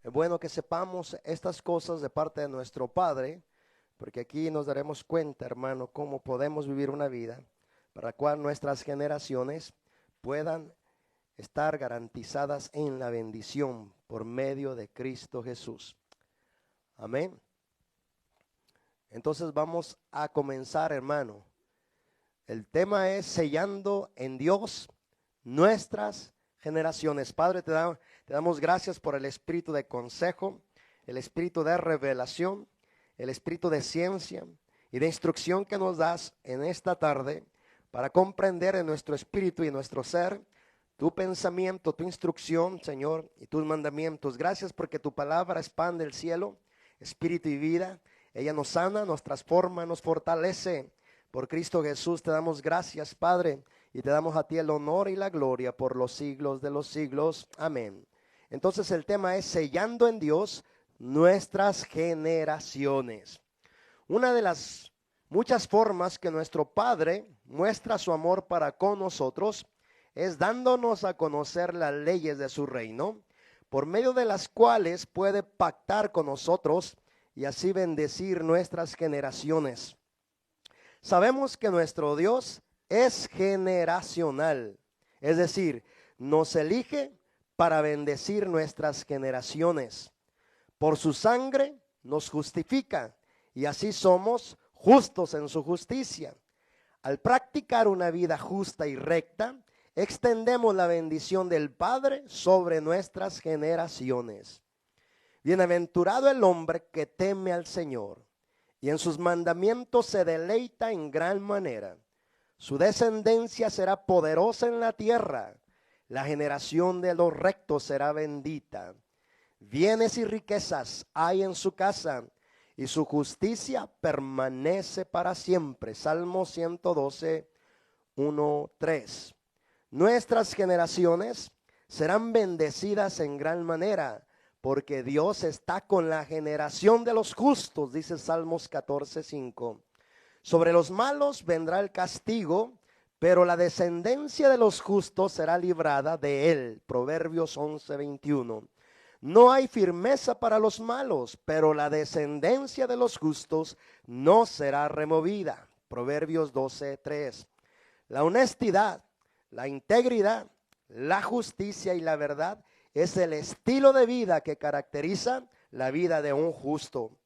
Es bueno que sepamos estas cosas de parte de nuestro Padre, porque aquí nos daremos cuenta, hermano, cómo podemos vivir una vida para la cual nuestras generaciones puedan estar garantizadas en la bendición por medio de Cristo Jesús. Amén. Entonces vamos a comenzar, hermano. El tema es sellando en Dios nuestras generaciones. Padre, te damos gracias por el espíritu de consejo, el espíritu de revelación, el espíritu de ciencia y de instrucción que nos das en esta tarde para comprender en nuestro espíritu y nuestro ser tu pensamiento, tu instrucción, Señor, y tus mandamientos. Gracias porque tu palabra es pan del cielo, espíritu y vida. Ella nos sana, nos transforma, nos fortalece. Por Cristo Jesús te damos gracias, Padre, y te damos a ti el honor y la gloria por los siglos de los siglos. Amén. Entonces el tema es sellando en Dios nuestras generaciones. Una de las muchas formas que nuestro Padre muestra su amor para con nosotros es dándonos a conocer las leyes de su reino, por medio de las cuales puede pactar con nosotros y así bendecir nuestras generaciones. Sabemos que nuestro Dios es generacional, es decir, nos elige para bendecir nuestras generaciones. Por su sangre nos justifica y así somos justos en su justicia. Al practicar una vida justa y recta, extendemos la bendición del Padre sobre nuestras generaciones. Bienaventurado el hombre que teme al Señor y en sus mandamientos se deleita en gran manera. Su descendencia será poderosa en la tierra, la generación de los rectos será bendita. Bienes y riquezas hay en su casa, y su justicia permanece para siempre. Salmo 112, 1, 3. Nuestras generaciones serán bendecidas en gran manera, porque Dios está con la generación de los justos, dice Salmos 14, 5. Sobre los malos vendrá el castigo, pero la descendencia de los justos será librada de él. Proverbios 11, 21. No hay firmeza para los malos, pero la descendencia de los justos no será removida. Proverbios 12, 3. La honestidad, la integridad, la justicia y la verdad es el estilo de vida que caracteriza la vida de un justo.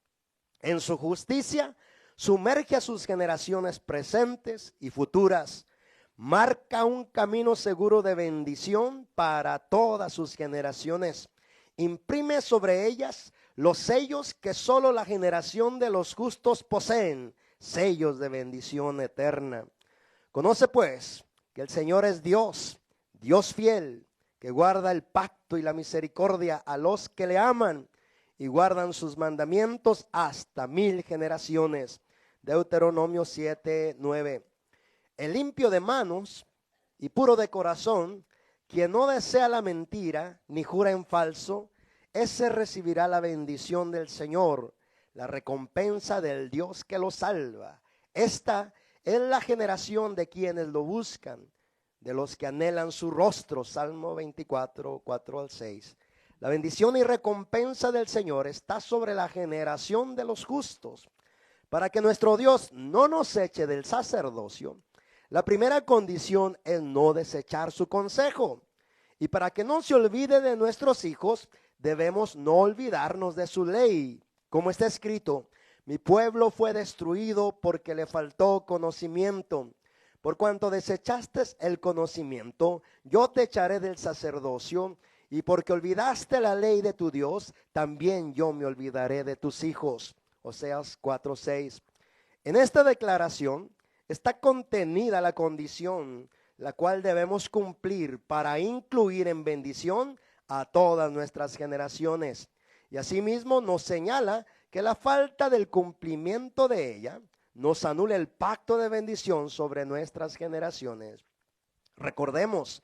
En su justicia sumerge a sus generaciones presentes y futuras. Marca un camino seguro de bendición para todas sus generaciones. Imprime sobre ellas los sellos que solo la generación de los justos poseen, sellos de bendición eterna. Conoce pues que el Señor es Dios, Dios fiel, que guarda el pacto y la misericordia a los que le aman y guardan sus mandamientos hasta 1000 generaciones. Deuteronomio 7, 9. El limpio de manos y puro de corazón, quien no desea la mentira ni jura en falso, ese recibirá la bendición del Señor, la recompensa del Dios que lo salva. Esta es la generación de quienes lo buscan, de los que anhelan su rostro. Salmo 24, 4 al 6. La bendición y recompensa del Señor está sobre la generación de los justos. Para que nuestro Dios no nos eche del sacerdocio, la primera condición es no desechar su consejo. Y para que no se olvide de nuestros hijos, debemos no olvidarnos de su ley. Como está escrito, mi pueblo fue destruido porque le faltó conocimiento. Por cuanto desechaste el conocimiento, yo te echaré del sacerdocio, y porque olvidaste la ley de tu Dios, también yo me olvidaré de tus hijos. Oseas 4:6. En esta declaración está contenida la condición la cual debemos cumplir para incluir en bendición a todas nuestras generaciones. Y asimismo nos señala que la falta del cumplimiento de ella nos anula el pacto de bendición sobre nuestras generaciones. Recordemos,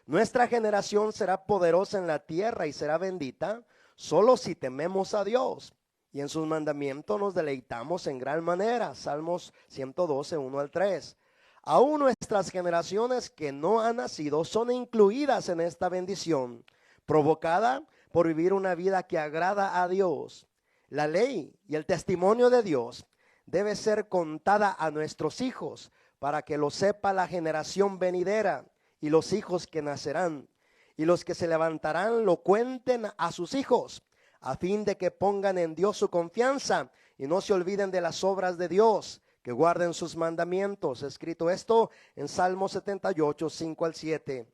nuestra generación será poderosa en la tierra y será bendita solo si tememos a Dios. Y en sus mandamientos nos deleitamos en gran manera. Salmos 112, 1 al 3. Aún nuestras generaciones que no han nacido son incluidas en esta bendición, provocada por vivir una vida que agrada a Dios. La ley y el testimonio de Dios debe ser contada a nuestros hijos para que lo sepa la generación venidera y los hijos que nacerán. Y los que se levantarán lo cuenten a sus hijos, a fin de que pongan en Dios su confianza y no se olviden de las obras de Dios, que guarden sus mandamientos. Escrito esto en Salmo 78, 5 al 7.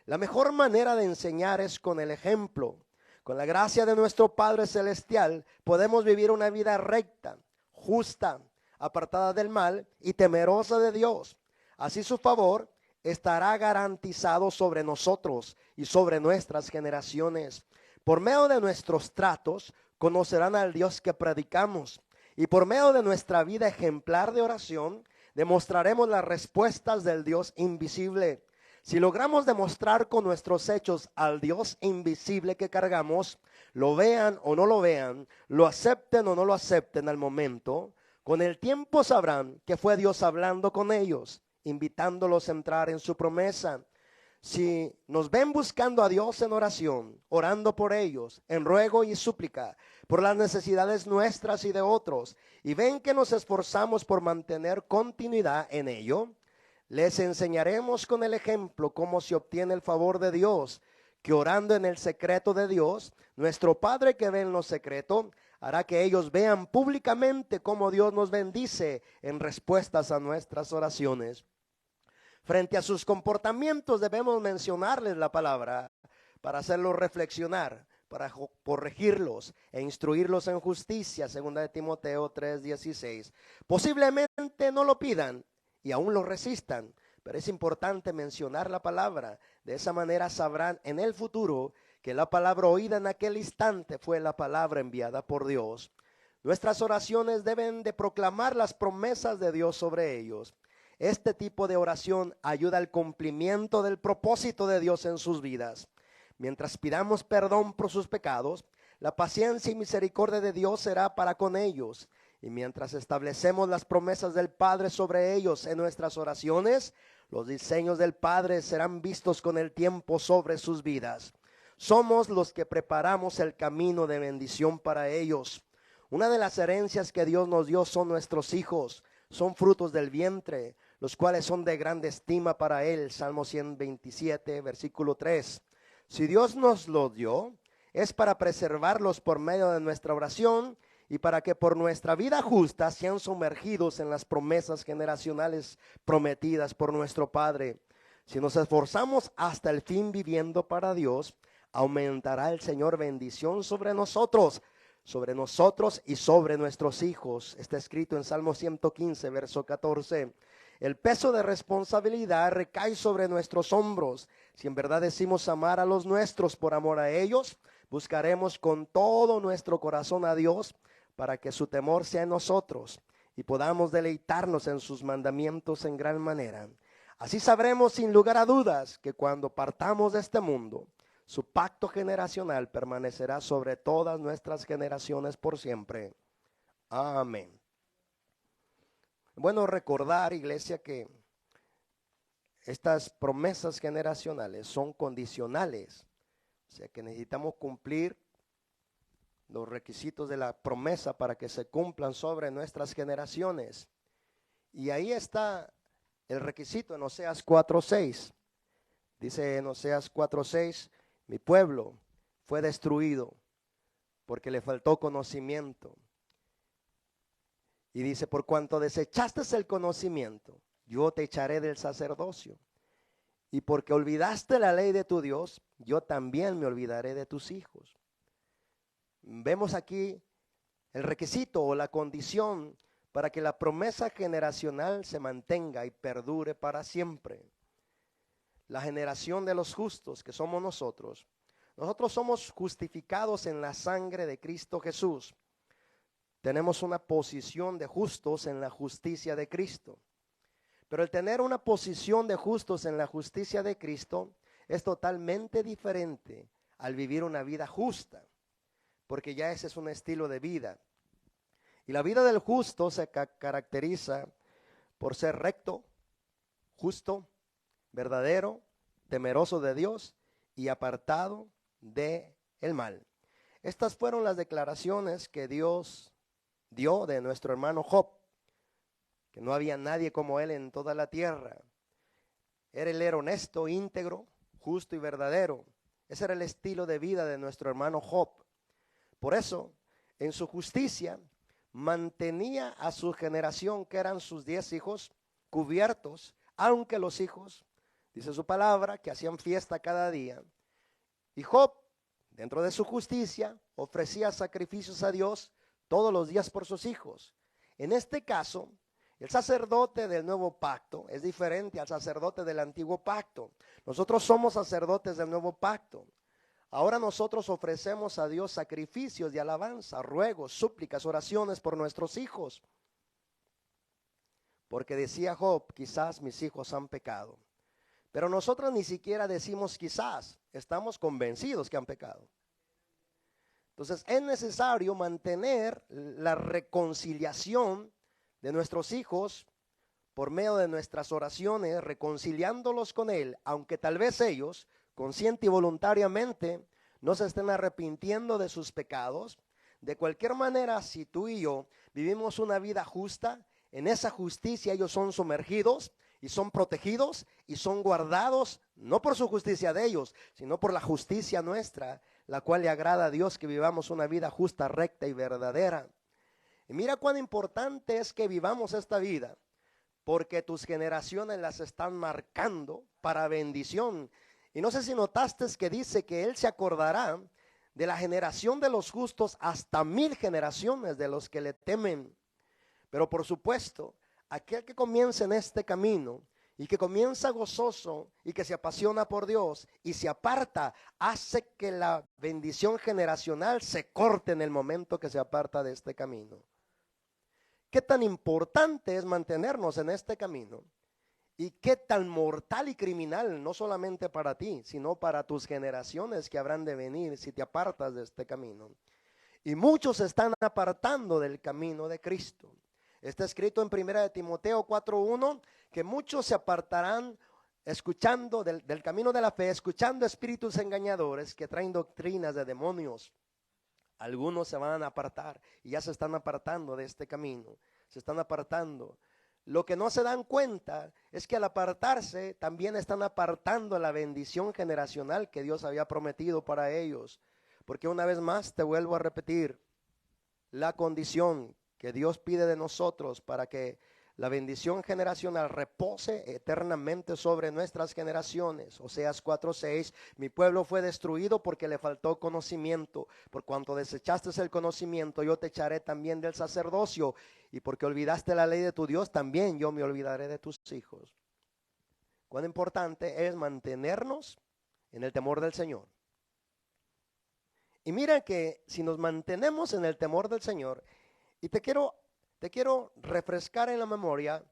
La mejor manera de enseñar es con el ejemplo. Con la gracia de nuestro Padre Celestial podemos vivir una vida recta, justa, apartada del mal y temerosa de Dios. Así su favor estará garantizado sobre nosotros y sobre nuestras generaciones. Por medio de nuestros tratos conocerán al Dios que predicamos, y por medio de nuestra vida ejemplar de oración demostraremos las respuestas del Dios invisible. Si logramos demostrar con nuestros hechos al Dios invisible que cargamos, lo vean o no lo vean, lo acepten o no lo acepten al momento, con el tiempo sabrán que fue Dios hablando con ellos, invitándolos a entrar en su promesa. Si nos ven buscando a Dios en oración, orando por ellos, en ruego y súplica, por las necesidades nuestras y de otros, y ven que nos esforzamos por mantener continuidad en ello, les enseñaremos con el ejemplo cómo se obtiene el favor de Dios, que orando en el secreto de Dios, nuestro Padre que ve en lo secreto, hará que ellos vean públicamente cómo Dios nos bendice en respuestas a nuestras oraciones. Frente a sus comportamientos debemos mencionarles la palabra para hacerlos reflexionar, para corregirlos e instruirlos en justicia, 2 de Timoteo 3:16. Posiblemente no lo pidan y aún lo resistan, pero es importante mencionar la palabra. De esa manera sabrán en el futuro que la palabra oída en aquel instante fue la palabra enviada por Dios. Nuestras oraciones deben de proclamar las promesas de Dios sobre ellos. Este tipo de oración ayuda al cumplimiento del propósito de Dios en sus vidas. Mientras pidamos perdón por sus pecados, la paciencia y misericordia de Dios será para con ellos. Y mientras establecemos las promesas del Padre sobre ellos en nuestras oraciones, los diseños del Padre serán vistos con el tiempo sobre sus vidas. Somos los que preparamos el camino de bendición para ellos. Una de las herencias que Dios nos dio son nuestros hijos, son frutos del vientre, los cuales son de grande estima para Él. Salmo 127, versículo 3. Si Dios nos los dio, es para preservarlos por medio de nuestra oración y para que por nuestra vida justa sean sumergidos en las promesas generacionales prometidas por nuestro Padre. Si nos esforzamos hasta el fin viviendo para Dios, aumentará el Señor bendición sobre nosotros y sobre nuestros hijos. Está escrito en Salmo 115, verso 14. El peso de responsabilidad recae sobre nuestros hombros. Si en verdad decimos amar a los nuestros por amor a ellos, buscaremos con todo nuestro corazón a Dios para que su temor sea en nosotros y podamos deleitarnos en sus mandamientos en gran manera. Así sabremos sin lugar a dudas que cuando partamos de este mundo, su pacto generacional permanecerá sobre todas nuestras generaciones por siempre. Amén. Bueno recordar, iglesia, que estas promesas generacionales son condicionales. O sea que necesitamos cumplir los requisitos de la promesa para que se cumplan sobre nuestras generaciones. Y ahí está el requisito en Oseas 4:6. Dice en Oseas 4:6, mi pueblo fue destruido porque le faltó conocimiento. Y dice, por cuanto desechaste el conocimiento, yo te echaré del sacerdocio. Y porque olvidaste la ley de tu Dios, yo también me olvidaré de tus hijos. Vemos aquí el requisito o la condición para que la promesa generacional se mantenga y perdure para siempre. La generación de los justos, que somos nosotros. Nosotros somos justificados en la sangre de Cristo Jesús. Tenemos una posición de justos en la justicia de Cristo. Pero el tener una posición de justos en la justicia de Cristo es totalmente diferente al vivir una vida justa, porque ya ese es un estilo de vida. Y la vida del justo se caracteriza por ser recto, justo, verdadero, temeroso de Dios y apartado de el mal. Estas fueron las declaraciones que Dios dio de nuestro hermano Job, que no había nadie como él en toda la tierra. Él era honesto, íntegro, justo y verdadero. Ese era el estilo de vida de nuestro hermano Job. Por eso, en su justicia, mantenía a su generación, que eran sus 10 hijos, cubiertos, aunque los hijos, dice su palabra, que hacían fiesta cada día. Y Job, dentro de su justicia, ofrecía sacrificios a Dios todos los días por sus hijos. En este caso, el sacerdote del nuevo pacto es diferente al sacerdote del antiguo pacto. Nosotros somos sacerdotes del nuevo pacto. Ahora nosotros ofrecemos a Dios sacrificios de alabanza, ruegos, súplicas, oraciones por nuestros hijos. Porque decía Job, quizás mis hijos han pecado. Pero nosotros ni siquiera decimos quizás, estamos convencidos que han pecado. Entonces es necesario mantener la reconciliación de nuestros hijos por medio de nuestras oraciones, reconciliándolos con Él, aunque tal vez ellos, consciente y voluntariamente, no se estén arrepintiendo de sus pecados. De cualquier manera, si tú y yo vivimos una vida justa, en esa justicia ellos son sumergidos y son protegidos y son guardados, no por su justicia de ellos, sino por la justicia nuestra, la cual le agrada a Dios que vivamos una vida justa, recta y verdadera. Y mira cuán importante es que vivamos esta vida, porque tus generaciones las están marcando para bendición. Y no sé si notaste que dice que Él se acordará de la generación de los justos hasta 1000 generaciones de los que le temen. Pero por supuesto, aquel que comienza en este camino y que comienza gozoso y que se apasiona por Dios y se aparta, hace que la bendición generacional se corte en el momento que se aparta de este camino. ¿Qué tan importante es mantenernos en este camino? ¿Y qué tan mortal y criminal, no solamente para ti, sino para tus generaciones que habrán de venir si te apartas de este camino? Y muchos se están apartando del camino de Cristo. Está escrito en 1 Timoteo 4:1 que muchos se apartarán escuchando del camino de la fe, escuchando espíritus engañadores que traen doctrinas de demonios. Algunos se van a apartar y ya se están apartando de este camino, se están apartando. Lo que no se dan cuenta es que al apartarse también están apartando la bendición generacional que Dios había prometido para ellos. Porque una vez más te vuelvo a repetir, la condición que Dios pide de nosotros para que la bendición generacional repose eternamente sobre nuestras generaciones. Oseas 4:6, mi pueblo fue destruido porque le faltó conocimiento. Por cuanto desechaste el conocimiento, yo te echaré también del sacerdocio. Y porque olvidaste la ley de tu Dios, también yo me olvidaré de tus hijos. Cuán importante es mantenernos en el temor del Señor. Y mira que si nos mantenemos en el temor del Señor, y te quiero refrescar en la memoria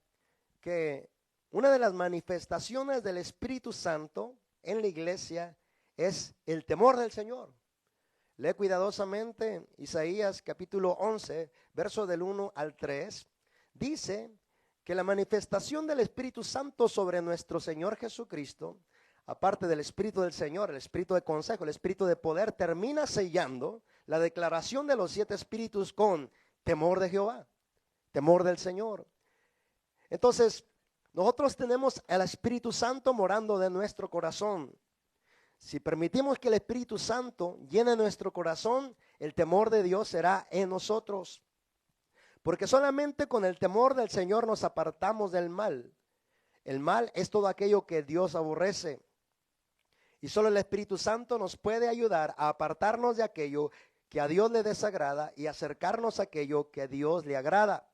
que una de las manifestaciones del Espíritu Santo en la iglesia es el temor del Señor. Lee cuidadosamente Isaías capítulo 11, verso del 1 al 3. Dice que la manifestación del Espíritu Santo sobre nuestro Señor Jesucristo, aparte del Espíritu del Señor, el Espíritu de consejo, el Espíritu de poder, termina sellando la declaración de los 7 espíritus con temor de Jehová, temor del Señor. Entonces, nosotros tenemos el Espíritu Santo morando de nuestro corazón. Si permitimos que el Espíritu Santo llene nuestro corazón, el temor de Dios será en nosotros. Porque solamente con el temor del Señor nos apartamos del mal. El mal es todo aquello que Dios aborrece. Y solo el Espíritu Santo nos puede ayudar a apartarnos de aquello que a Dios le desagrada y acercarnos a aquello que a Dios le agrada.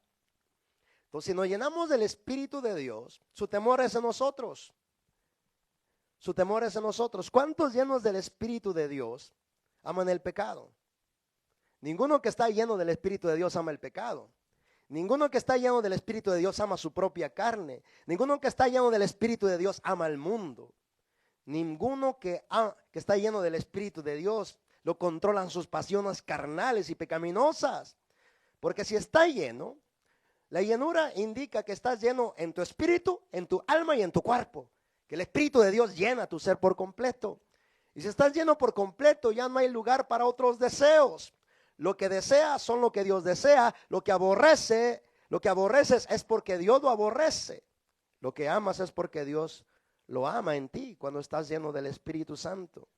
Entonces, si nos llenamos del Espíritu de Dios, su temor es en nosotros. Su temor es en nosotros. ¿Cuántos llenos del Espíritu de Dios aman el pecado? Ninguno que está lleno del Espíritu de Dios ama el pecado. Ninguno que está lleno del Espíritu de Dios ama su propia carne. Ninguno que está lleno del Espíritu de Dios ama el mundo. Ninguno que está lleno del Espíritu de Dios lo controlan sus pasiones carnales y pecaminosas. Porque si está lleno, la llenura indica que estás lleno en tu espíritu, en tu alma y en tu cuerpo. Que el Espíritu de Dios llena tu ser por completo. Y si estás lleno por completo, ya no hay lugar para otros deseos. Lo que deseas son lo que Dios desea. Lo que aborreces es porque Dios lo aborrece. Lo que amas es porque Dios lo ama en ti cuando estás lleno del Espíritu Santo.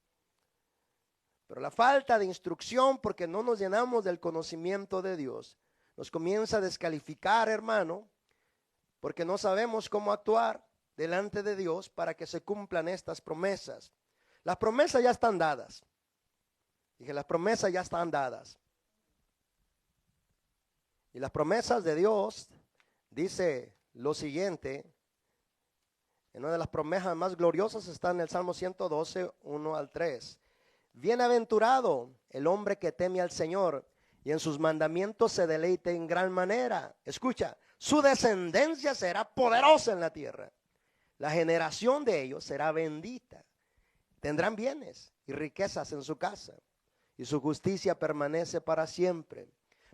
Pero la falta de instrucción, porque no nos llenamos del conocimiento de Dios, nos comienza a descalificar, hermano, porque no sabemos cómo actuar delante de Dios para que se cumplan estas promesas. Las promesas ya están dadas. Dije, las promesas ya están dadas. Y las promesas de Dios dice lo siguiente. En una de las promesas más gloriosas está en el Salmo 112, 1 al 3. Bienaventurado el hombre que teme al Señor y en sus mandamientos se deleite en gran manera. Escucha, su descendencia será poderosa en la tierra. La generación de ellos será bendita. Tendrán bienes y riquezas en su casa y su justicia permanece para siempre.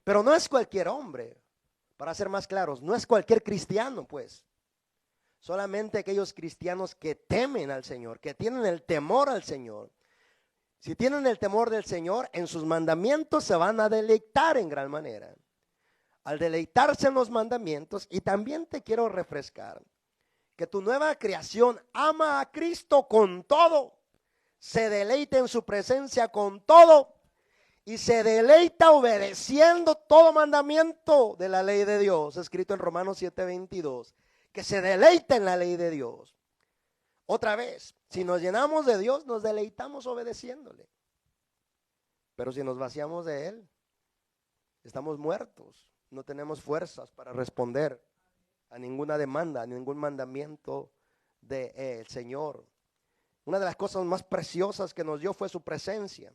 Pero no es cualquier hombre, para ser más claros, no es cualquier cristiano, pues. Solamente aquellos cristianos que temen al Señor, que tienen el temor al Señor. Si tienen el temor del Señor, en sus mandamientos se van a deleitar en gran manera. Al deleitarse en los mandamientos, y también te quiero refrescar, que tu nueva creación ama a Cristo con todo, se deleita en su presencia con todo, y se deleita obedeciendo todo mandamiento de la ley de Dios, escrito en Romanos 7:22, que se deleita en la ley de Dios. Otra vez, si nos llenamos de Dios, nos deleitamos obedeciéndole. Pero si nos vaciamos de Él, estamos muertos. No tenemos fuerzas para responder a ninguna demanda, a ningún mandamiento del Señor. Una de las cosas más preciosas que nos dio fue su presencia.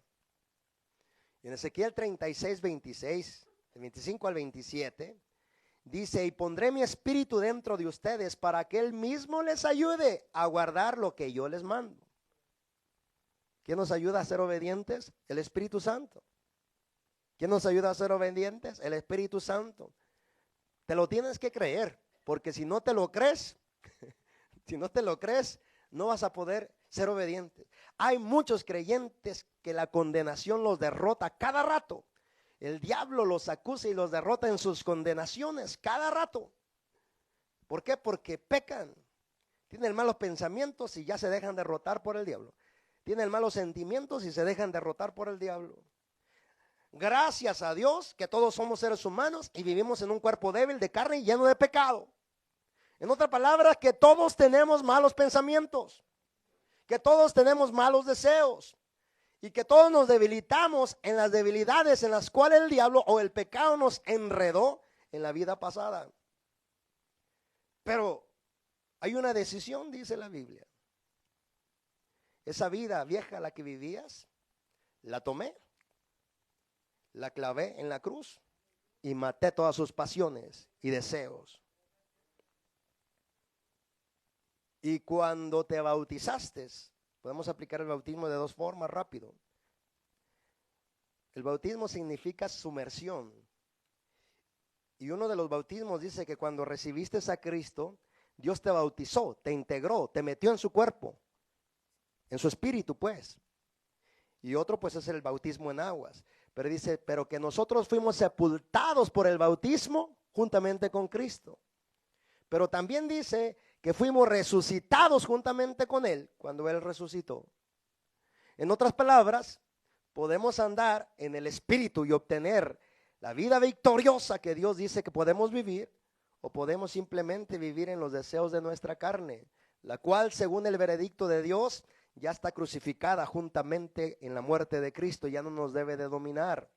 En Ezequiel 36:26, del 25 al 27, dice, y pondré mi espíritu dentro de ustedes para que Él mismo les ayude a guardar lo que yo les mando. ¿Quién nos ayuda a ser obedientes? El Espíritu Santo. ¿Quién nos ayuda a ser obedientes? El Espíritu Santo. Te lo tienes que creer, porque si no te lo crees, no vas a poder ser obediente. Hay muchos creyentes que la condenación los derrota cada rato. El diablo los acusa y los derrota en sus condenaciones cada rato. ¿Por qué? Porque pecan. Tienen malos pensamientos y ya se dejan derrotar por el diablo. Tienen malos sentimientos y se dejan derrotar por el diablo. Gracias a Dios que todos somos seres humanos y vivimos en un cuerpo débil de carne y lleno de pecado. En otras palabras, que todos tenemos malos pensamientos, que todos tenemos malos deseos. Y que todos nos debilitamos en las debilidades en las cuales el diablo o el pecado nos enredó en la vida pasada. Pero hay una decisión, dice la Biblia. Esa vida vieja la que vivías, la tomé, la clavé en la cruz y maté todas sus pasiones y deseos. Y cuando te bautizaste, podemos aplicar el bautismo de dos formas rápido. El bautismo significa sumersión. Y uno de los bautismos dice que cuando recibiste a Cristo, Dios te bautizó, te integró, te metió en su cuerpo, en su espíritu pues. Y otro pues es el bautismo en aguas. Pero dice, pero que nosotros fuimos sepultados por el bautismo juntamente con Cristo. Pero también dice que fuimos resucitados juntamente con Él cuando Él resucitó. En otras palabras, podemos andar en el Espíritu y obtener la vida victoriosa que Dios dice que podemos vivir, o podemos simplemente vivir en los deseos de nuestra carne, la cual, según el veredicto de Dios, ya está crucificada juntamente en la muerte de Cristo, ya no nos debe de dominar.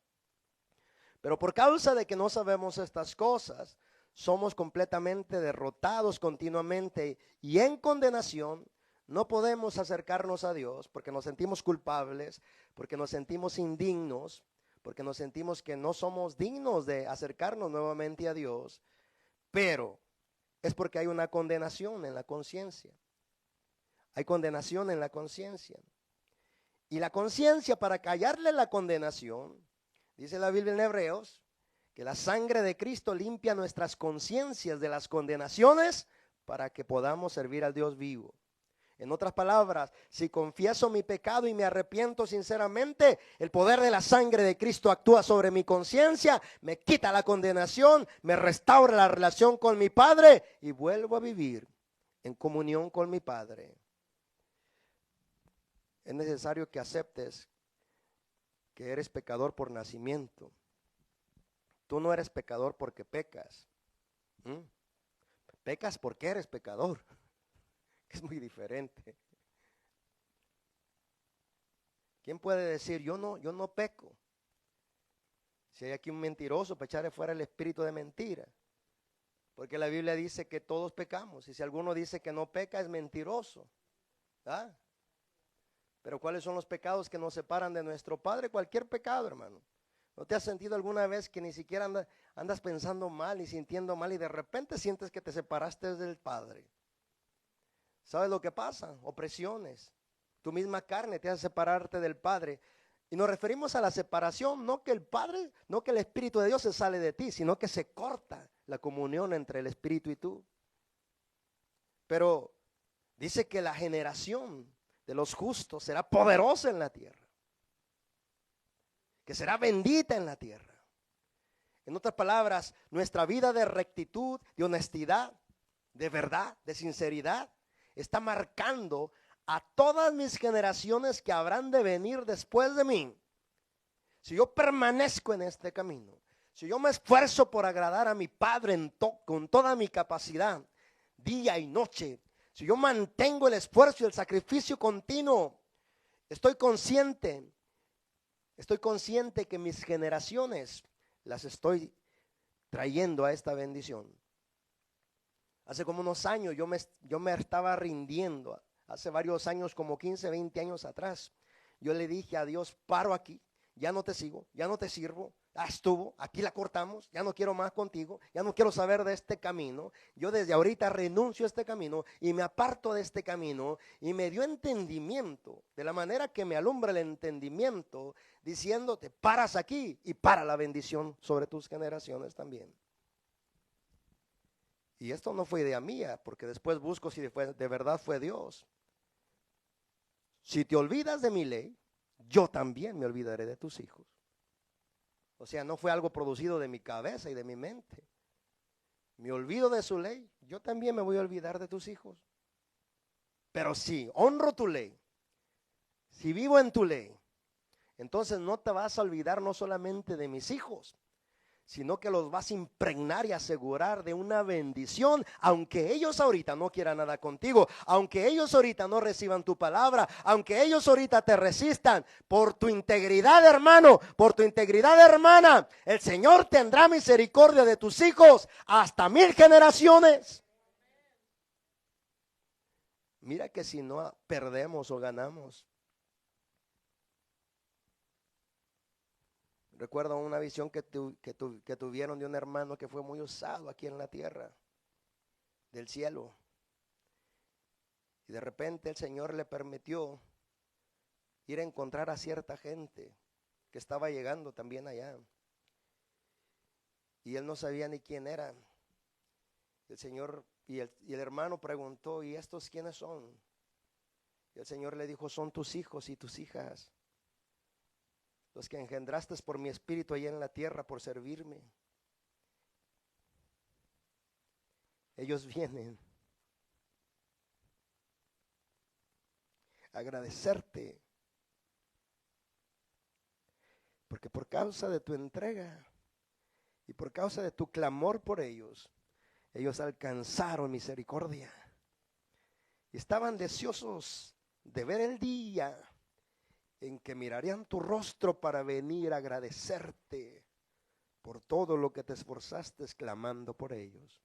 Pero por causa de que no sabemos estas cosas, somos completamente derrotados continuamente y en condenación. No podemos acercarnos a Dios porque nos sentimos culpables, porque nos sentimos indignos, porque nos sentimos que no somos dignos de acercarnos nuevamente a Dios, pero es porque hay una condenación en la conciencia. Hay condenación en la conciencia. Y la conciencia, para callarle la condenación, dice la Biblia en Hebreos, que la sangre de Cristo limpia nuestras conciencias de las condenaciones para que podamos servir al Dios vivo. En otras palabras, si confieso mi pecado y me arrepiento sinceramente, el poder de la sangre de Cristo actúa sobre mi conciencia, me quita la condenación, me restaura la relación con mi Padre y vuelvo a vivir en comunión con mi Padre. Es necesario que aceptes que eres pecador por nacimiento. Tú no eres pecador porque pecas. Pecas porque eres pecador. Es muy diferente. ¿Quién puede decir, yo no peco? Si hay aquí un mentiroso, para echarle fuera el espíritu de mentira. Porque la Biblia dice que todos pecamos. Y si alguno dice que no peca, es mentiroso. ¿Ah? Pero ¿cuáles son los pecados que nos separan de nuestro Padre? Cualquier pecado, hermano. ¿No te has sentido alguna vez que ni siquiera andas pensando mal y sintiendo mal y de repente sientes que te separaste del Padre? ¿Sabes lo que pasa? Opresiones. Tu misma carne te hace separarte del Padre. Y nos referimos a la separación, no que el Padre, no que el Espíritu de Dios se sale de ti, sino que se corta la comunión entre el Espíritu y tú. Pero dice que la generación de los justos será poderosa en la tierra, que será bendita en la tierra. En otras palabras, nuestra vida de rectitud, de honestidad, de verdad, de sinceridad, está marcando a todas mis generaciones que habrán de venir después de mí. Si yo permanezco en este camino, si yo me esfuerzo por agradar a mi Padre con toda mi capacidad, día y noche, si yo mantengo el esfuerzo y el sacrificio continuo, estoy consciente que mis generaciones las estoy trayendo a esta bendición. Hace como unos años yo me estaba rindiendo, hace varios años, como 15, 20 años atrás. Yo le dije a Dios, paro aquí, ya no te sigo, ya no te sirvo, estuvo, aquí la cortamos, ya no quiero más contigo, ya no quiero saber de este camino. Yo desde ahorita renuncio a este camino y me aparto de este camino, y me dio entendimiento, de la manera que me alumbra el entendimiento, diciéndote, paras aquí y para la bendición sobre tus generaciones también. Y esto no fue idea mía, porque después busco si de verdad fue Dios. Si te olvidas de mi ley, yo también me olvidaré de tus hijos. O sea, no fue algo producido de mi cabeza y de mi mente. Me olvido de su ley, yo también me voy a olvidar de tus hijos. Pero si honro tu ley, si vivo en tu ley, entonces no te vas a olvidar no solamente de mis hijos, sino que los vas a impregnar y asegurar de una bendición, aunque ellos ahorita no quieran nada contigo, aunque ellos ahorita no reciban tu palabra, aunque ellos ahorita te resistan. Por tu integridad, hermano, por tu integridad, hermana, el Señor tendrá misericordia de tus hijos hasta 1000 generaciones. Mira que si no perdemos o ganamos. Recuerdo una visión que tuvieron de un hermano que fue muy usado aquí en la tierra, del cielo. Y de repente el Señor le permitió ir a encontrar a cierta gente que estaba llegando también allá. Y él no sabía ni quién era. El Señor y el hermano preguntó, ¿y estos quiénes son? Y el Señor le dijo, son tus hijos y tus hijas, los que engendraste por mi espíritu allá en la tierra por servirme. Ellos vienen a agradecerte, porque por causa de tu entrega y por causa de tu clamor por ellos, ellos alcanzaron misericordia y estaban deseosos de ver el día en que mirarían tu rostro para venir a agradecerte por todo lo que te esforzaste clamando por ellos.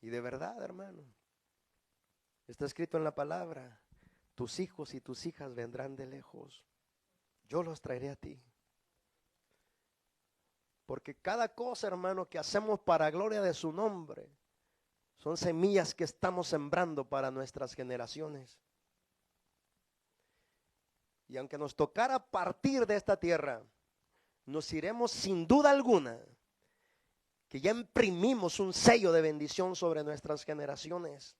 Y de verdad, hermano, está escrito en la palabra, tus hijos y tus hijas vendrán de lejos, yo los traeré a ti. Porque cada cosa, hermano, que hacemos para gloria de su nombre, son semillas que estamos sembrando para nuestras generaciones. Y aunque nos tocara partir de esta tierra, nos iremos sin duda alguna que ya imprimimos un sello de bendición sobre nuestras generaciones.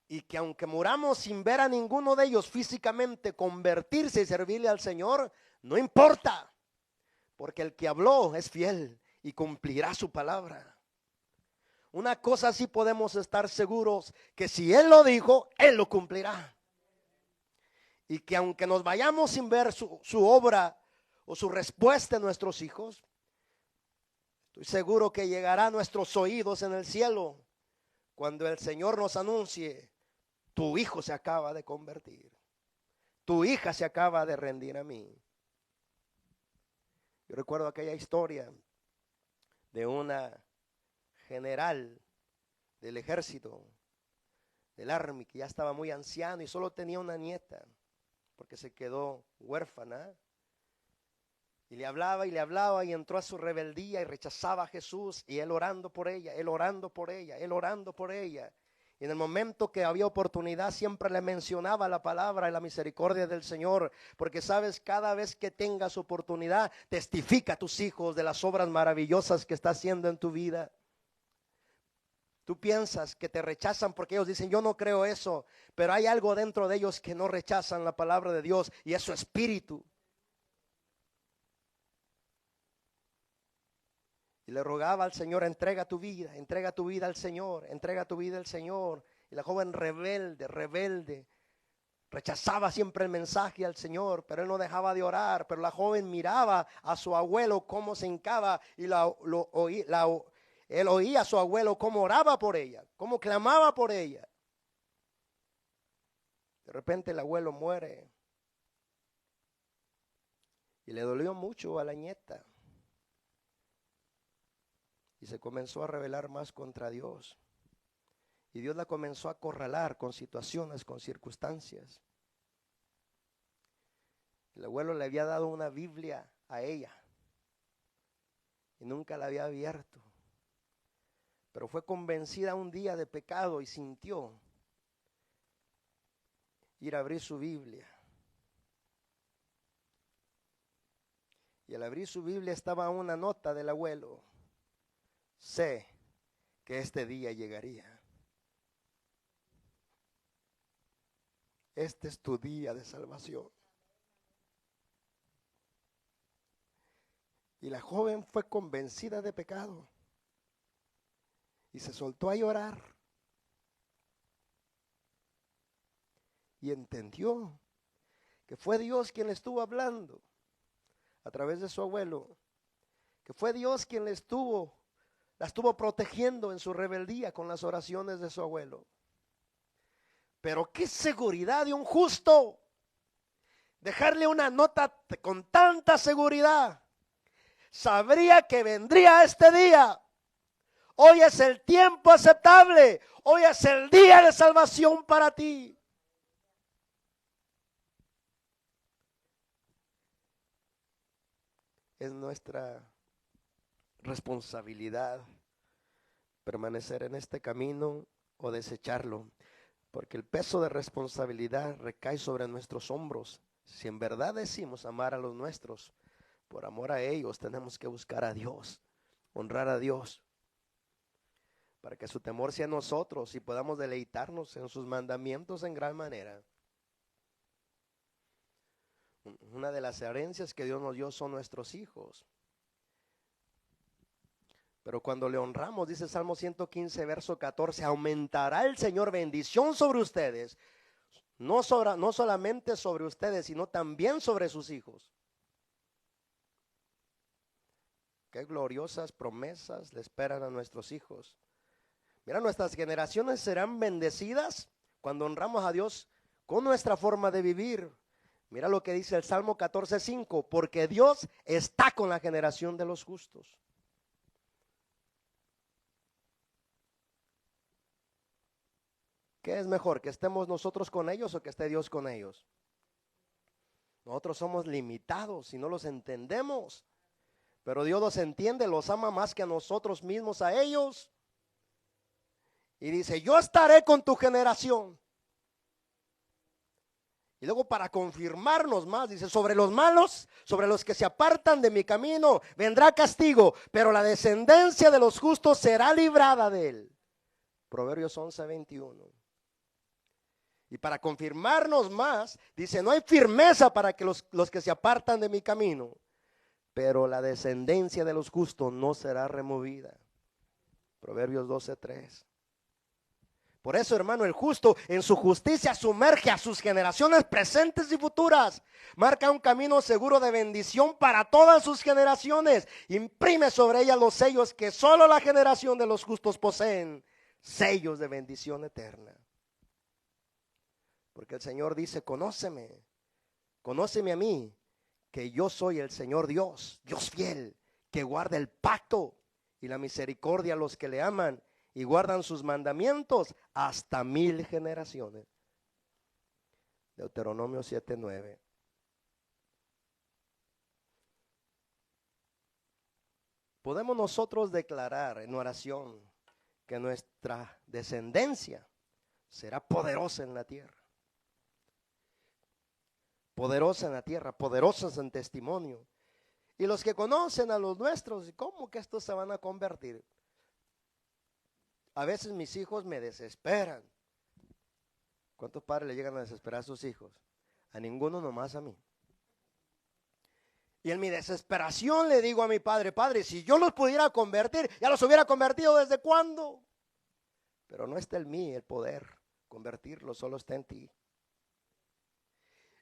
Y que aunque muramos sin ver a ninguno de ellos físicamente convertirse y servirle al Señor, no importa, porque el que habló es fiel y cumplirá su palabra. Una cosa sí podemos estar seguros, que si Él lo dijo, Él lo cumplirá. Y que aunque nos vayamos sin ver su obra o su respuesta en nuestros hijos, estoy seguro que llegará a nuestros oídos en el cielo cuando el Señor nos anuncie: tu hijo se acaba de convertir, tu hija se acaba de rendir a mí. Yo recuerdo aquella historia de una general del ejército, del Army, que ya estaba muy anciano y solo tenía una nieta, porque se quedó huérfana. Y le hablaba y entró a su rebeldía y rechazaba a Jesús, y él orando por ella, él orando por ella, él orando por ella. Y en el momento que había oportunidad siempre le mencionaba la palabra y la misericordia del Señor, porque sabes, cada vez que tengas oportunidad, testifica a tus hijos de las obras maravillosas que está haciendo en tu vida. Tú piensas que te rechazan porque ellos dicen: yo no creo eso, pero hay algo dentro de ellos que no rechazan la palabra de Dios, y es su espíritu. Y le rogaba al Señor: entrega tu vida al Señor, entrega tu vida al Señor. Y la joven rebelde, rechazaba siempre el mensaje al Señor, pero él no dejaba de orar. Pero la joven miraba a su abuelo cómo se hincaba y él oía a su abuelo cómo oraba por ella, cómo clamaba por ella. De repente el abuelo muere y le dolió mucho a la nieta. Y se comenzó a rebelar más contra Dios. Y Dios la comenzó a acorralar con situaciones, con circunstancias. El abuelo le había dado una Biblia a ella y nunca la había abierto. Pero fue convencida un día de pecado y sintió ir a abrir su Biblia. Y al abrir su Biblia estaba una nota del abuelo: sé que este día llegaría. Este es tu día de salvación. Y la joven fue convencida de pecado y se soltó a llorar. Y entendió que fue Dios quien le estuvo hablando a través de su abuelo, que fue Dios quien la estuvo protegiendo en su rebeldía con las oraciones de su abuelo. Pero qué seguridad de un justo, dejarle una nota con tanta seguridad. Sabría que vendría este día. Hoy es el tiempo aceptable. Hoy es el día de salvación para ti. Es nuestra responsabilidad permanecer en este camino o desecharlo, porque el peso de responsabilidad recae sobre nuestros hombros. Si en verdad decimos amar a los nuestros, por amor a ellos tenemos que buscar a Dios, honrar a Dios, para que su temor sea en nosotros y podamos deleitarnos en sus mandamientos en gran manera. Una de las herencias que Dios nos dio son nuestros hijos. Pero cuando le honramos, dice Salmo 115, verso 14, aumentará el Señor bendición sobre ustedes, no solamente sobre ustedes, sino también sobre sus hijos. Qué gloriosas promesas le esperan a nuestros hijos. Mira, nuestras generaciones serán bendecidas cuando honramos a Dios con nuestra forma de vivir. Mira lo que dice el Salmo 14:5, porque Dios está con la generación de los justos. ¿Qué es mejor, que estemos nosotros con ellos o que esté Dios con ellos? Nosotros somos limitados y no los entendemos, pero Dios los entiende, los ama más que a nosotros mismos a ellos. Y dice: yo estaré con tu generación. Y luego para confirmarnos más, dice, sobre los malos, sobre los que se apartan de mi camino, vendrá castigo, pero la descendencia de los justos será librada de él. Proverbios 11:21. Y para confirmarnos más, dice, no hay firmeza para que los que se apartan de mi camino, pero la descendencia de los justos no será removida. Proverbios 12:3. Por eso, hermano, el justo en su justicia sumerge a sus generaciones presentes y futuras. Marca un camino seguro de bendición para todas sus generaciones. Imprime sobre ellas los sellos que solo la generación de los justos poseen. Sellos de bendición eterna. Porque el Señor dice, conóceme a mí, que yo soy el Señor Dios, Dios fiel, que guarda el pacto y la misericordia a los que le aman y guardan sus mandamientos hasta 1000 generaciones. Deuteronomio 7:9. Podemos nosotros declarar en oración que nuestra descendencia será poderosa en la tierra. Poderosa en la tierra, poderosas en testimonio. Y los que conocen a los nuestros, ¿cómo que estos se van a convertir? A veces mis hijos me desesperan. ¿Cuántos padres le llegan a desesperar a sus hijos? A ninguno, nomás a mí. Y en mi desesperación le digo a mi padre, Padre, si yo los pudiera convertir, ya los hubiera convertido desde cuándo. Pero no está en mí el poder convertirlos, solo está en ti.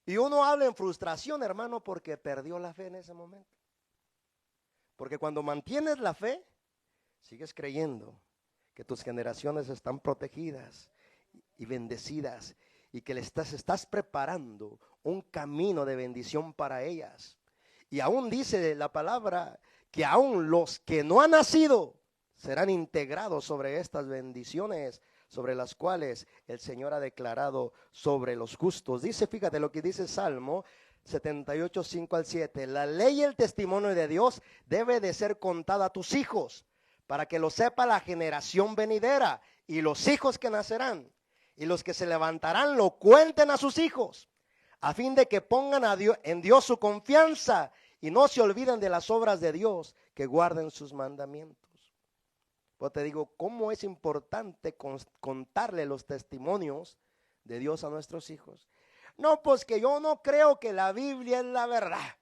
Y uno habla en frustración, hermano, porque perdió la fe en ese momento. Porque cuando mantienes la fe, sigues creyendo que tus generaciones están protegidas y bendecidas y que estás preparando un camino de bendición para ellas. Y aún dice la palabra que aún los que no han nacido serán integrados sobre estas bendiciones, sobre las cuales el Señor ha declarado sobre los justos. Dice, fíjate lo que dice Salmo 78, 5-7. La ley y el testimonio de Dios debe de ser contada a tus hijos, para que lo sepa la generación venidera y los hijos que nacerán. Y los que se levantarán lo cuenten a sus hijos, a fin de que pongan en Dios su confianza y no se olviden de las obras de Dios, que guarden sus mandamientos. Pues te digo, ¿cómo es importante contarle los testimonios de Dios a nuestros hijos? No, pues que yo no creo que la Biblia es la verdad.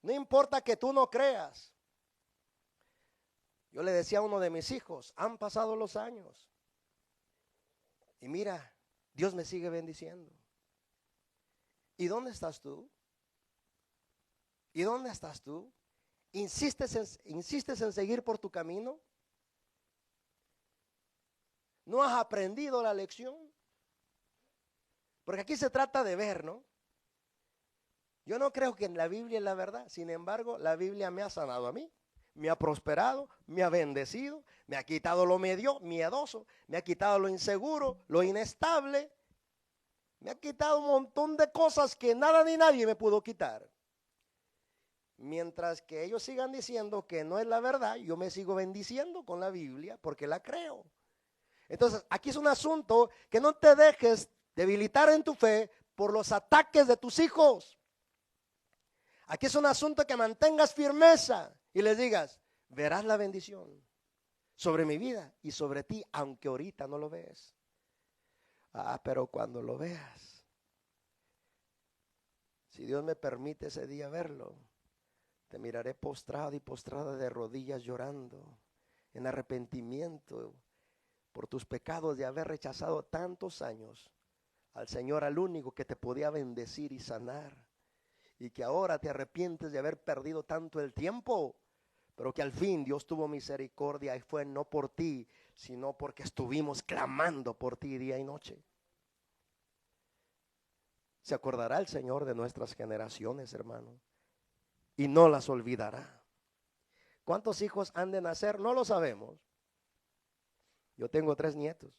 No importa que tú no creas. Yo le decía a uno de mis hijos, han pasado los años y mira, Dios me sigue bendiciendo. ¿Y dónde estás tú? ¿Y dónde estás tú? ¿Insistes en seguir por tu camino? ¿No has aprendido la lección? Porque aquí se trata de ver, ¿no? Yo no creo que en la Biblia es la verdad. Sin embargo, la Biblia me ha sanado a mí, me ha prosperado, me ha bendecido, me ha quitado lo miedoso, me ha quitado lo inseguro, lo inestable, me ha quitado un montón de cosas que nada ni nadie me pudo quitar. Mientras que ellos sigan diciendo que no es la verdad, yo me sigo bendiciendo con la Biblia porque la creo. Entonces, aquí es un asunto que no te dejes debilitar en tu fe por los ataques de tus hijos. Aquí es un asunto que mantengas firmeza y les digas, verás la bendición sobre mi vida y sobre ti, aunque ahorita no lo ves. Pero cuando lo veas, si Dios me permite ese día verlo, te miraré postrado y postrada de rodillas llorando en arrepentimiento por tus pecados de haber rechazado tantos años al Señor, al único que te podía bendecir y sanar, y que ahora te arrepientes de haber perdido tanto el tiempo, pero que al fin Dios tuvo misericordia y fue no por ti, sino porque estuvimos clamando por ti día y noche. Se acordará el Señor de nuestras generaciones, hermano, y no las olvidará. ¿Cuántos hijos han de nacer? No lo sabemos. Yo tengo 3 nietos,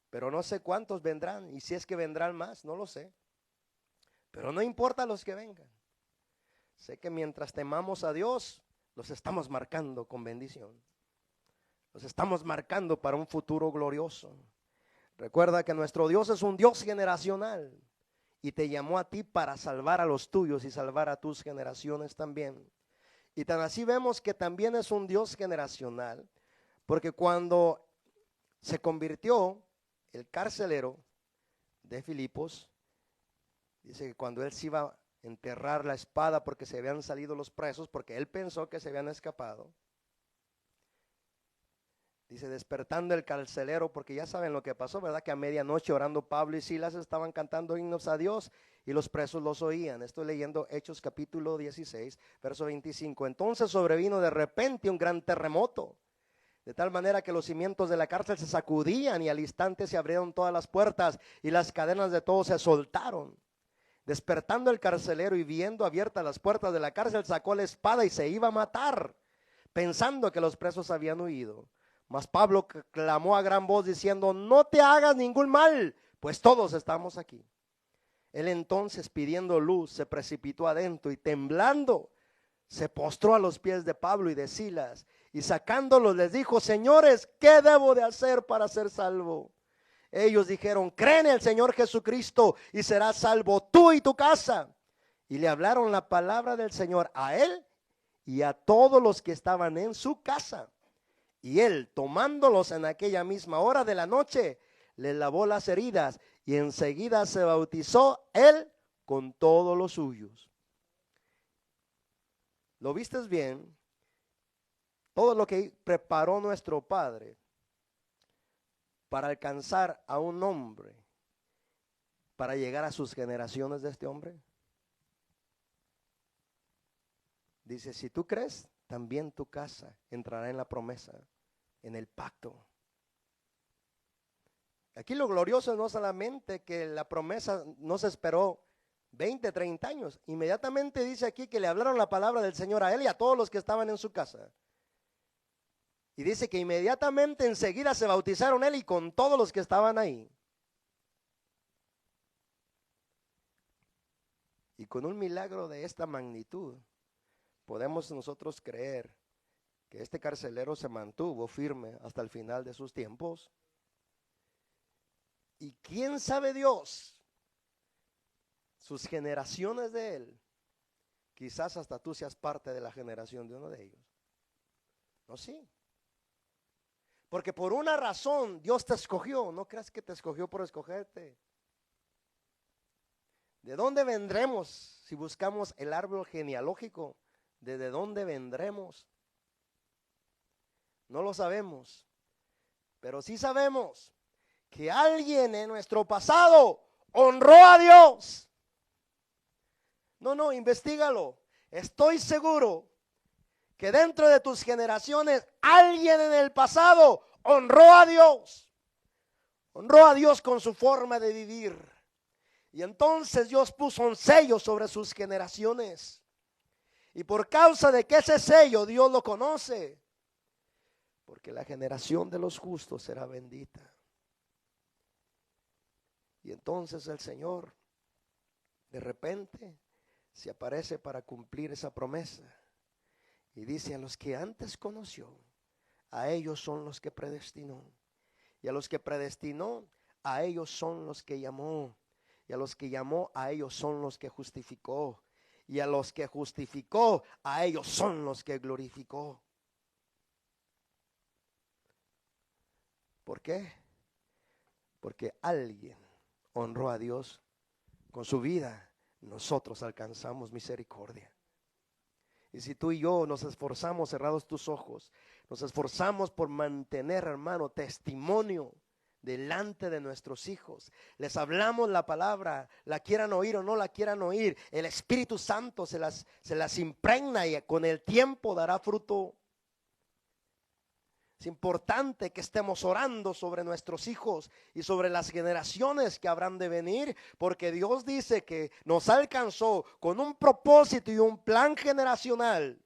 pero no sé cuántos vendrán, y si es que vendrán más, no lo sé. Pero no importa los que vengan. Sé que mientras temamos a Dios, los estamos marcando con bendición. Los estamos marcando para un futuro glorioso. Recuerda que nuestro Dios es un Dios generacional y te llamó a ti para salvar a los tuyos y salvar a tus generaciones también. Y tan así vemos que también es un Dios generacional, porque cuando se convirtió el carcelero de Filipos, dice que cuando él se iba a enterrar la espada porque se habían salido los presos, porque él pensó que se habían escapado, dice, despertando el carcelero, porque ya saben lo que pasó, ¿verdad? Que a medianoche orando Pablo y Silas estaban cantando himnos a Dios y los presos los oían. Estoy leyendo Hechos capítulo 16, verso 25. Entonces sobrevino de repente un gran terremoto, de tal manera que los cimientos de la cárcel se sacudían y al instante se abrieron todas las puertas y las cadenas de todos se soltaron. Despertando el carcelero y viendo abiertas las puertas de la cárcel, sacó la espada y se iba a matar, pensando que los presos habían huido. Mas Pablo clamó a gran voz diciendo, no te hagas ningún mal, pues todos estamos aquí. Él entonces, pidiendo luz, se precipitó adentro y temblando se postró a los pies de Pablo y de Silas y sacándolos les dijo, señores, ¿qué debo de hacer para ser salvo? Ellos dijeron, cree en el Señor Jesucristo y serás salvo tú y tu casa. Y le hablaron la palabra del Señor a él y a todos los que estaban en su casa. Y él, tomándolos en aquella misma hora de la noche, les lavó las heridas y enseguida se bautizó él con todos los suyos. ¿Lo vistes bien? Todo lo que preparó nuestro Padre para alcanzar a un hombre, para llegar a sus generaciones de este hombre. Dice, si tú crees, también tu casa entrará en la promesa, en el pacto. Aquí lo glorioso no solamente que la promesa no se esperó 20, 30 años. Inmediatamente dice aquí que le hablaron la palabra del Señor a él y a todos los que estaban en su casa. Y dice que inmediatamente enseguida se bautizaron él y con todos los que estaban ahí. Y con un milagro de esta magnitud, podemos nosotros creer que este carcelero se mantuvo firme hasta el final de sus tiempos. Y quién sabe Dios, sus generaciones de él, quizás hasta tú seas parte de la generación de uno de ellos. No, sí. Porque por una razón Dios te escogió, no creas que te escogió por escogerte. ¿De dónde vendremos si buscamos el árbol genealógico? ¿De dónde vendremos? No lo sabemos, pero sí sabemos que alguien en nuestro pasado honró a Dios. No, investígalo. Estoy seguro que dentro de tus generaciones alguien en el pasado honró a Dios. Honró a Dios con su forma de vivir. Y entonces Dios puso un sello sobre sus generaciones. Y por causa de que ese sello Dios lo conoce, porque la generación de los justos será bendita. Y entonces el Señor de repente se aparece para cumplir esa promesa. Y dice, a los que antes conoció, a ellos son los que predestinó. Y a los que predestinó, a ellos son los que llamó. Y a los que llamó, a ellos son los que justificó. Y a los que justificó, a ellos son los que glorificó. ¿Por qué? Porque alguien honró a Dios con su vida. Nosotros alcanzamos misericordia. Y si tú y yo nos esforzamos, cerrados tus ojos, nos esforzamos por mantener, hermano, testimonio delante de nuestros hijos, les hablamos la palabra, la quieran oír o no la quieran oír, el Espíritu Santo se las impregna y con el tiempo dará fruto. Es importante que estemos orando sobre nuestros hijos y sobre las generaciones que habrán de venir, porque Dios dice que nos alcanzó con un propósito y un plan generacional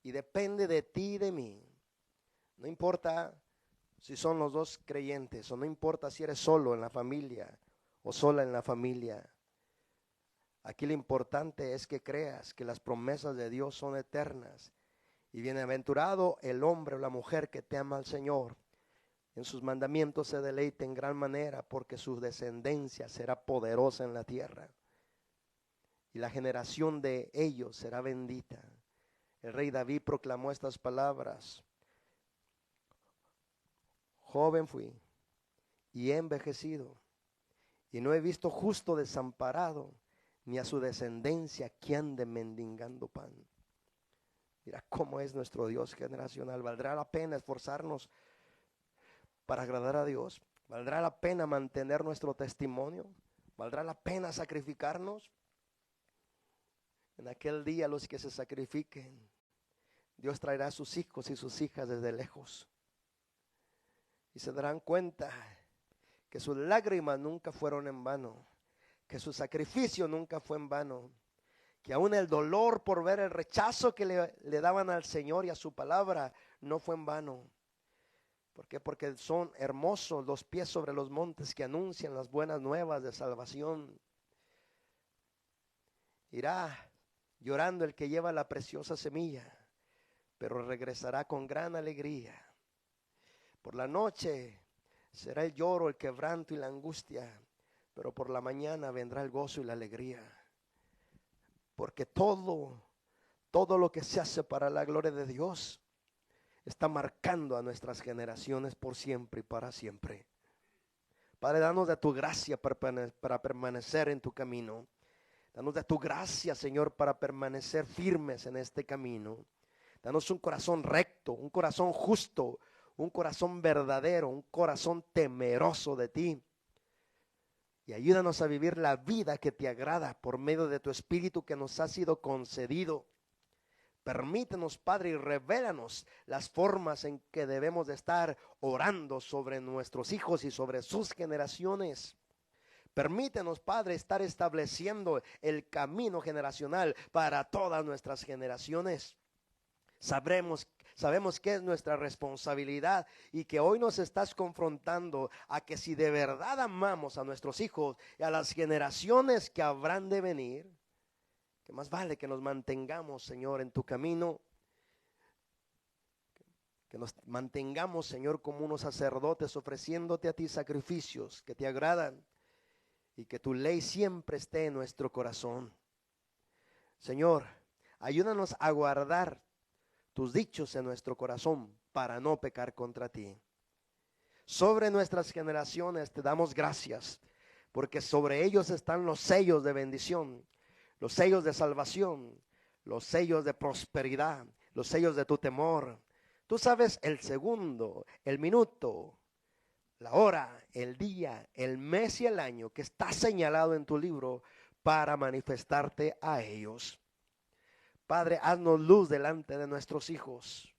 y depende de ti y de mí. No importa si son los dos creyentes o no importa si eres solo en la familia o sola en la familia. Aquí lo importante es que creas que las promesas de Dios son eternas. Y bienaventurado el hombre o la mujer que te ama al Señor En sus mandamientos se deleite en gran manera, porque su descendencia será poderosa en la tierra. Y la generación de ellos será bendita. El rey David proclamó estas palabras: joven fui y he envejecido, y no he visto justo desamparado, ni a su descendencia que ande mendigando pan. Mira cómo es nuestro Dios generacional. ¿Valdrá la pena esforzarnos para agradar a Dios? ¿Valdrá la pena mantener nuestro testimonio? ¿Valdrá la pena sacrificarnos? En aquel día los que se sacrifiquen, Dios traerá a sus hijos y sus hijas desde lejos. Y se darán cuenta que sus lágrimas nunca fueron en vano, que su sacrificio nunca fue en vano, que aún el dolor por ver el rechazo que le daban al Señor y a su palabra no fue en vano. ¿Por qué? Porque son hermosos los pies sobre los montes que anuncian las buenas nuevas de salvación. Irá llorando el que lleva la preciosa semilla, pero regresará con gran alegría. Por la noche será el lloro, el quebranto y la angustia, pero por la mañana vendrá el gozo y la alegría. Porque todo lo que se hace para la gloria de Dios está marcando a nuestras generaciones por siempre y para siempre. Padre, danos de tu gracia para permanecer en tu camino. Danos de tu gracia, Señor, para permanecer firmes en este camino. Danos un corazón recto, un corazón justo, un corazón verdadero, un corazón temeroso de ti. Y ayúdanos a vivir la vida que te agrada por medio de tu Espíritu que nos ha sido concedido. Permítenos, Padre, y revélanos las formas en que debemos de estar orando sobre nuestros hijos y sobre sus generaciones. Permítenos, Padre, estar estableciendo el camino generacional para todas nuestras generaciones. Sabemos que es nuestra responsabilidad y que hoy nos estás confrontando a que si de verdad amamos a nuestros hijos y a las generaciones que habrán de venir, que más vale que nos mantengamos, Señor, en tu camino, que nos mantengamos, Señor, como unos sacerdotes ofreciéndote a ti sacrificios que te agradan y que tu ley siempre esté en nuestro corazón. Señor, ayúdanos a guardar tus dichos en nuestro corazón para no pecar contra ti. Sobre nuestras generaciones te damos gracias, porque sobre ellos están los sellos de bendición, los sellos de salvación, los sellos de prosperidad, los sellos de tu temor. Tú sabes el segundo, el minuto, la hora, el día, el mes y el año que está señalado en tu libro para manifestarte a ellos. Padre, haznos luz delante de nuestros hijos,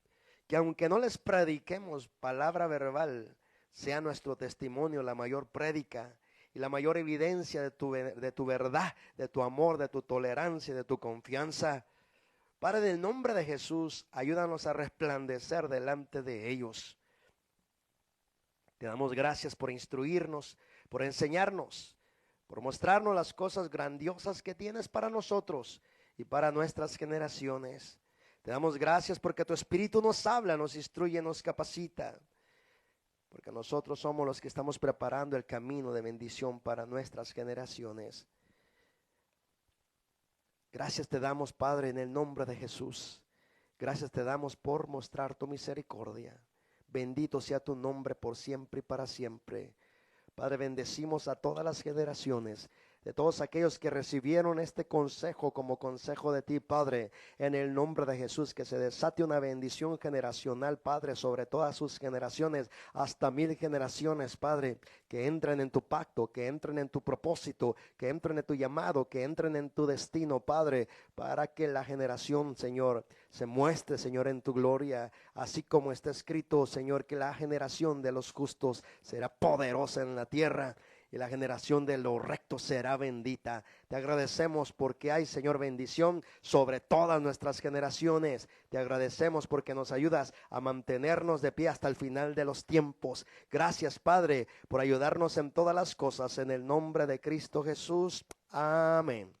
que aunque no les prediquemos palabra verbal, sea nuestro testimonio la mayor prédica y la mayor evidencia de tu verdad, de tu amor, de tu tolerancia, de tu confianza. Padre, en el nombre de Jesús, ayúdanos a resplandecer delante de ellos. Te damos gracias por instruirnos, por enseñarnos, por mostrarnos las cosas grandiosas que tienes para nosotros y para nuestras generaciones. Te damos gracias porque tu Espíritu nos habla, nos instruye, nos capacita, porque nosotros somos los que estamos preparando el camino de bendición para nuestras generaciones. Gracias te damos, Padre, en el nombre de Jesús. Gracias te damos por mostrar tu misericordia. Bendito sea tu nombre por siempre y para siempre. Padre, bendecimos a todas las generaciones, de todos aquellos que recibieron este consejo como consejo de ti, Padre, en el nombre de Jesús, que se desate una bendición generacional, Padre, sobre todas sus generaciones, hasta 1000 generaciones, Padre, que entren en tu pacto, que entren en tu propósito, que entren en tu llamado, que entren en tu destino, Padre, para que la generación, Señor, se muestre, Señor, en tu gloria, así como está escrito, Señor, que la generación de los justos será poderosa en la tierra y la generación de los rectos será bendita. Te agradecemos porque hay, Señor, bendición sobre todas nuestras generaciones. Te agradecemos porque nos ayudas a mantenernos de pie hasta el final de los tiempos. Gracias, Padre, por ayudarnos en todas las cosas, en el nombre de Cristo Jesús. Amén.